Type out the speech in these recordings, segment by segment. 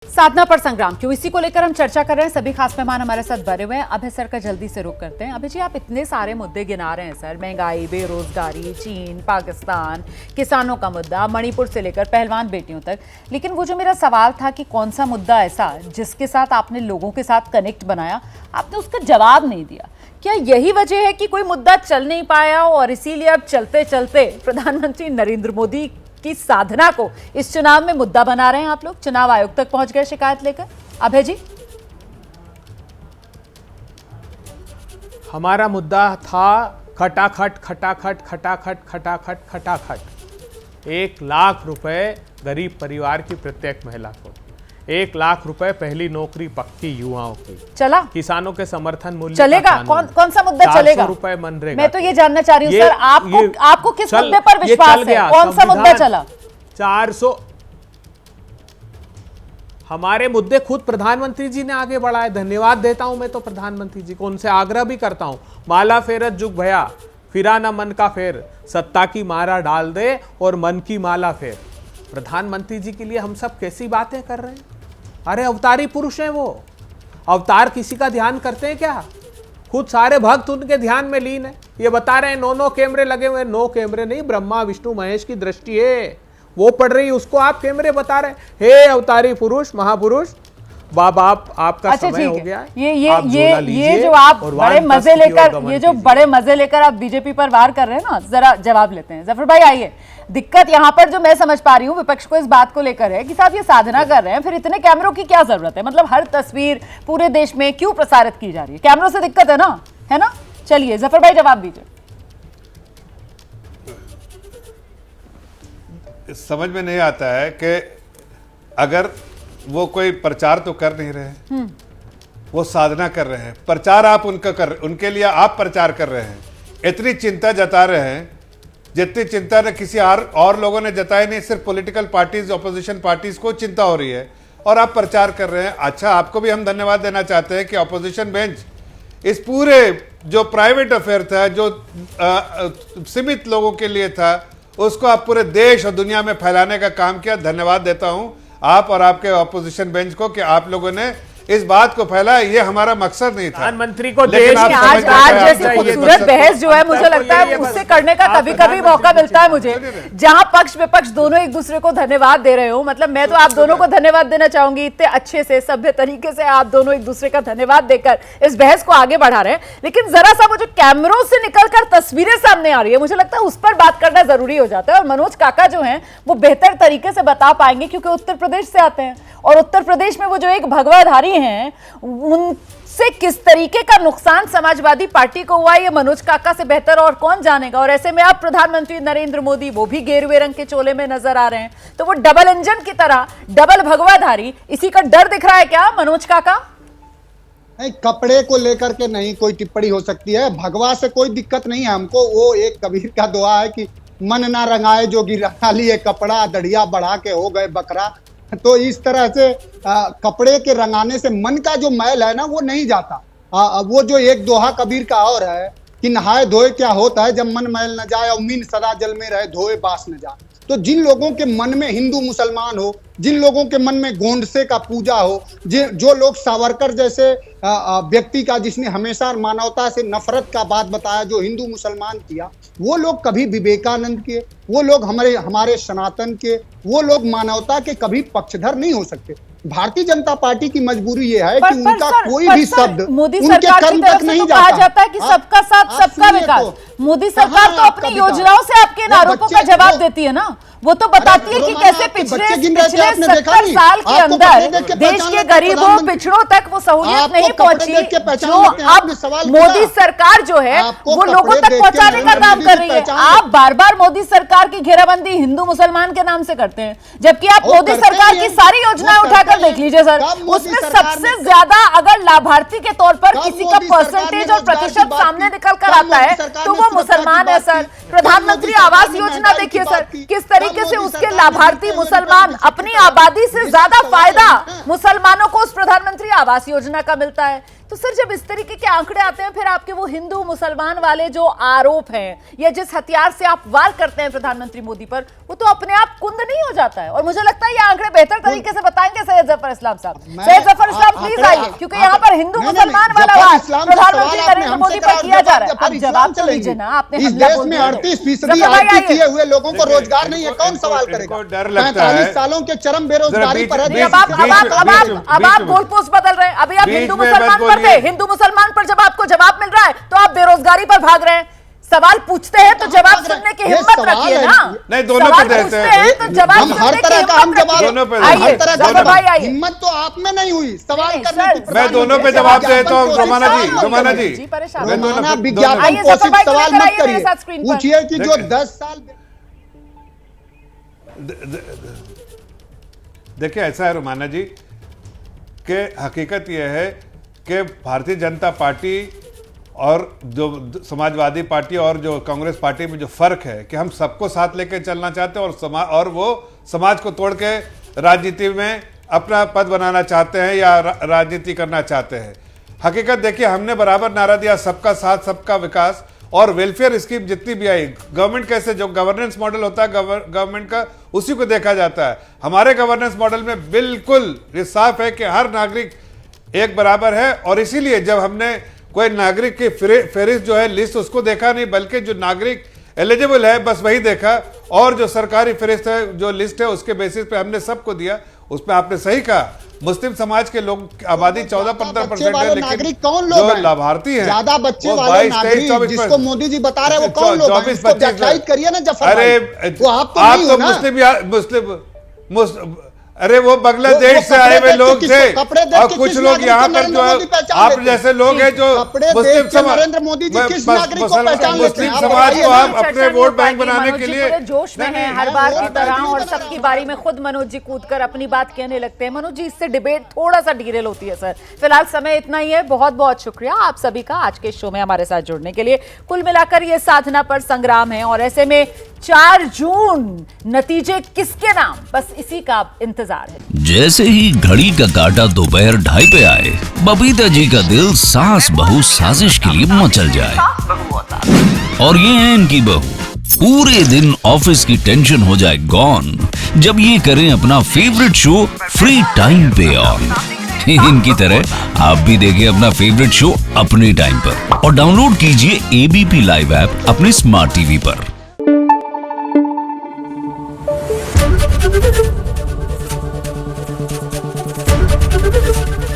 साधना पर संग्राम क्यों, इसी को लेकर हम चर्चा कर रहे हैं। सभी खास मेहमान हमारे साथ बने हुए हैं। अभय सर का जल्दी से रुख करते हैं। अभय जी, आप इतने सारे मुद्दे गिना रहे हैं सर, महंगाई, बेरोजगारी, चीन, पाकिस्तान, किसानों का मुद्दा, मणिपुर से लेकर पहलवान बेटियों तक, लेकिन वो जो मेरा सवाल था कि कौन सा मुद्दा ऐसा जिसके साथ आपने लोगों के साथ कनेक्ट बनाया, आपने उसका जवाब नहीं दिया। क्या यही वजह है कि कोई मुद्दा चल नहीं पाया और इसीलिए अब चलते चलते प्रधानमंत्री नरेंद्र मोदी की साधना को इस चुनाव में मुद्दा बना रहे हैं आप लोग? चुनाव आयोग तक पहुंच गए शिकायत लेकर। अभय जी, हमारा मुद्दा था खटाखट खटाखट खटाखट खटाखट खटाखट 1 लाख रुपए गरीब परिवार की प्रत्येक महिला को, 1 लाख रुपए पहली नौकरी पक्की युवाओं की, चला किसानों के समर्थन मूल्य चलेगा? कौन सा मुद्दा चलेगा? ₹400 मनरेगा। मैं तो ये जानना चाह रही हूँ सर, आपको किस मुद्दे पर विश्वास है? कौन सा मुद्दा चला? 400 हमारे मुद्दे खुद प्रधानमंत्री जी ने आगे बढ़ाए। धन्यवाद देता हूं मैं तो प्रधानमंत्री जी को, उनसे आग्रह भी करता हूं, माला फेरत जुग भया, फिरा ना मन का फेर, सत्ता की मारा डाल दे और मन की माला फेर। प्रधानमंत्री जी के लिए हम सब कैसी बातें कर रहे हैं। अरे अवतारी पुरुष हैं वो, अवतार किसी का ध्यान करते हैं क्या? खुद सारे भक्त उनके ध्यान में लीन है। ये बता रहे हैं 9 कैमरे लगे हुए। 9 कैमरे नहीं, ब्रह्मा विष्णु महेश की दृष्टि है, वो पड़ रही, उसको आप कैमरे बता रहे हैं। हे अवतारी पुरुष, महापुरुष, बाबा आपका समय हो गया है। ये जो आप बड़े मजे लेकर, ये जो बड़े मजे लेकर आप बीजेपी पर वार कर रहे हैं ना, जरा जवाब लेते हैं। जफर भाई आइए। दिक्कत यहाँ पर जो मैं समझ पा रही हूँ विपक्ष को इस बात को लेकर है कि साहब ये साधना कर रहे हैं, फिर इतने कैमरों की क्या जरूरत है? मतलब हर तस्वीर पूरे देश में क्यों प्रसारित की जा रही है? कैमरों से दिक्कत है ना, है ना? चलिए जफर भाई जवाब दीजिए। समझ में नहीं आता है कि अगर वो कोई प्रचार तो कर नहीं रहे, वो साधना कर रहे हैं। प्रचार आप उनके लिए आप प्रचार कर रहे हैं। इतनी चिंता जता रहे हैं जितनी चिंता ने किसी और लोगों ने जताई नहीं। सिर्फ पॉलिटिकल पार्टीज, ऑपोजिशन पार्टीज को चिंता हो रही है और आप प्रचार कर रहे हैं। अच्छा, आपको भी हम धन्यवाद देना चाहते हैं कि ऑपोजिशन बेंच इस पूरे जो प्राइवेट अफेयर था, जो सीमित लोगों के लिए था, उसको आप पूरे देश और दुनिया में फैलाने का काम किया। धन्यवाद देता हूं आप और आपके ऑपोजिशन बेंच को कि आप लोगों ने इस बात को फैलाया। ये हमारा मकसद नहीं था। प्रधानमंत्री को आज जैसी खूबसूरत बहस जो है, मुझे लगता है उससे करने का कभी कभी मौका मिलता है मुझे, जहां पक्ष विपक्ष दोनों एक दूसरे को धन्यवाद दे रहे हो। मतलब मैं तो आप दोनों को धन्यवाद देना चाहूंगी, इतने अच्छे से सभ्य तरीके से आप दोनों एक दूसरे का धन्यवाद देकर इस बहस को आगे बढ़ा रहे हैं। लेकिन जरा सा वो जो कैमरों से निकलकर तस्वीरें सामने आ रही है, मुझे लगता है उस पर बात करना जरूरी हो जाता है। और मनोज काका जो है वो बेहतर तरीके से बता पाएंगे क्योंकि उत्तर प्रदेश से आते हैं, और उत्तर प्रदेश में वो जो एक भगवाधारी हैं, उनसे किस तरीके का नुकसान समाजवादी पार्टी को हुआ, ये मनोज काका से बेहतर और कौन जानेगा। और ऐसे में अब प्रधानमंत्री नरेंद्र मोदी, वो भी गेरुए रंग के चोले में नजर आ रहे हैं, तो वो डबल इंजन की तरह, डबल भगवाधारी, इसी का डर दिख रहा है क्या मनोज काका? नहीं, कपड़े को लेकर के नहीं कोई टिप्पणी हो सकती है। भगवा से कोई दिक्कत नहीं है हमको। वो एक कबीर का दुआ है कि मन ना रंगाए जोगी रंगा लिए कपड़ा, दढ़िया बढ़ा के हो गए बकरा। तो इस तरह से कपड़े के रंगाने से मन का जो मैल है ना, वो नहीं जाता। वो जो एक दोहा कबीर का और है कि नहाए धोए क्या होता है, जब मन मैल न जाए, और मीन सदा जल में रहे, धोए बास न जाए। तो जिन लोगों के मन में हिंदू मुसलमान हो, जिन लोगों के मन में गोंडसे का पूजा हो, जो लोग सावरकर जैसे व्यक्ति का, जिसने हमेशा मानवता से नफरत का बात बताया, जो हिंदू मुसलमान किया, वो लोग कभी विवेकानंद के, वो लोग हमारे सनातन के, वो लोग मानवता के कभी पक्षधर नहीं हो सकते। भारतीय जनता पार्टी की मजबूरी ये है कि उनका कोई भी शब्द उनके कर्म तक नहीं जाता। कहा जाता है कि सबका साथ सबका विकास। मोदी सरकार तो अपनी योजनाओं से आपके इन आरोपों का जवाब देती है ना। वो तो बताती है कि कैसे पिछले 70 साल के अंदर देश के गरीबों, पिछड़ों तक वो सहूलियत नहीं पहुंची, जो अब मोदी सरकार जो है वो लोगों तक पहुंचाने का काम कर रही है। आप बार बार मोदी सरकार की घेराबंदी हिंदू मुसलमान के नाम से करते हैं, जबकि आप मोदी सरकार की सारी योजनाएं उठाकर देख लीजिए सर, उसमें सबसे ज्यादा अगर लाभार्थी के तौर पर किसी का परसेंटेज और प्रतिशत सामने निकल कर आता है तो वो मुसलमान है सर। प्रधानमंत्री आवास योजना देखिए सर, किस तरीके से उसके लाभार्थी मुसलमान, अपनी आबादी से ज्यादा फायदा मुसलमानों को उस प्रधानमंत्री आवास योजना का मिलता है। तो सर जब इस तरीके के आंकड़े आते हैं, फिर आपके वो हिंदू मुसलमान वाले जो आरोप हैं या जिस हथियार से आप वार करते हैं प्रधानमंत्री मोदी पर, वो तो अपने आप कुंद नहीं हो जाता है। और मुझे लगता है ये आंकड़े बेहतर तरीके से बताएंगे सैयद जफर इस्लाम साहब। मैं- सैयद जफर इस्लाम प्लीज आंकड़े- आइए, क्योंकि यहाँ पर हिंदू नहीं, नहीं, मुसलमान वाला जफर वाद इस्लाम का प्रधानमंत्री सवाल नरेंद्र आपने मोदी हमसे पर करा, किया जा रहा है। जफर अब इस्लाम जवाब तो चलेंगे। लीजिए ना, आपने इस हमला देश बोल में दिया। 38% जफर भाई आरती आइए। किए हुए लोगों को देखिए, रोजगार नहीं है, कौन सवाल इनको करेगा? डर लगता 45 है। सालों के चरम बेरोजगारी पर है। नहीं, अब आप गोल पोस्ट बदल रहे हैं। अभी आप बीच हिंदू में मुसलमान मत पर थे, बोलिए। हिंदू मुसलमान पर जब आपको जवाब मिल रहा है तो आप बेरोजगारी पर भाग रहे हैं। सवाल पूछते हैं तो जवाब सुनने की ये हिम्मत सवाल रखिए है। ना। नहीं, दोनों सवाल पे देते पूछते हैं। हैं तो जवाब हम हर सुनने की तरह का हम हिम्मत जवाब रखिए। दोनों पे आइए, हर तरह का जफर भाई आइए। हिम्मत तो आप में नहीं हुई सवाल नहीं, करने सर, की। मैं दोनों पे जवाब देता हूँ, रोमाना जी, रोमाना जी। जी, परेशान मैं दोनों रोमाना पे- विज्ञापन आइए, जफर पोषित भाई को सवाल लेकर मत आइए मेरे करिए। साथ स्क्रीन पर। पूछिए कि जो देखिए। 10 साल देखिए, ऐसा है रोमाना जी कि हकीकत यह है कि भारतीय जनता पार्टी और जो समाजवादी पार्टी और जो कांग्रेस पार्टी में जो फर्क है कि हम सबको साथ लेके चलना चाहते हैं और वो समाज को तोड़ के राजनीति में अपना पद बनाना चाहते हैं या राजनीति करना चाहते हैं। हकीकत देखिए, हमने बराबर नारा दिया सबका साथ सबका विकास, और वेलफेयर स्कीम जितनी भी आई, गवर्नमेंट कैसे जो गवर्नेंस मॉडल होता है गवर्नमेंट का, उसी को देखा जाता है। हमारे गवर्नेंस मॉडल में बिल्कुल ये साफ है कि हर नागरिक एक बराबर है, और इसीलिए जब हमने कोई नागरिक की फहरिस्त जो है लिस्ट उसको देखा नहीं, बल्कि जो नागरिक एलिजिबल है बस वही देखा, और जो सरकारी फहरिस्त है जो लिस्ट है उसके बेसिस पे हमने सबको दिया। उसमें आपने सही कहा, मुस्लिम समाज के लोग आबादी 14-15% है, नागरिक लेकिन कौन लोग जो हैं? लाभार्थी हैं ज्यादा बच्चे वो वाले 22, 23, नागरिक 24 जिसको मोदी जी बता रहे हैं वो कौन लोग हैं? 24, इसको व्याख्यायित करिए ना जफर अरे भाई। वो आप तो आप नहीं तो हो ना। मुस्लिम अरे वो बांग्लादेश वो से आए हुए कपड़े लोग देख थे, के कपड़े देख और के कुछ किस लोग नागरिक यहाँ को पर नरेंद्र जो मोदी पहचान आप लेते हैं? जैसे लोग हैं जो कपड़े देख मुस्लिम के समाज नरेंद्र मोदी जी किस बस- नागरिक को मुसल- पहचान लेते मुस्लिम हैं? आप समाज बताइए को ना। आप अपने वोट बैंक बनाने के लिए पूरे जोश में नहीं, है, नहीं, हर बार वो की तरह, बैटरी और बना सबकी रहा बारी में खुद मनोज जी कूदकर अपनी बात कहने लगते हैं। मनोज जी, इससे डिबेट थोड़ा सा डीरेल होती है सर। फिलहाल समय इतना ही है। बहुत बहुत शुक्रिया आप सभी का आज के शो में हमारे साथ जुड़ने के लिए। कुल मिलाकर ये साधना पर संग्राम है, और ऐसे में 4 जून नतीजे किसके नाम, बस इसी का इंतजार है। जैसे ही घड़ी का काटा दोपहर 2:30 पे आए, बबीता जी का दिल सास बहू साजिश के लिए मचल जाए। और ये है इनकी बहू, पूरे दिन ऑफिस की टेंशन हो जाए गॉन जब ये करें अपना फेवरेट शो फ्री टाइम पे ऑन। इनकी तरह आप भी देखिए अपना फेवरेट शो अपने टाइम पर, और डाउनलोड कीजिए एबीपी लाइव ऐप अपने स्मार्ट टीवी पर।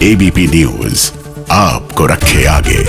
एबीपी न्यूज आपको रखे आगे।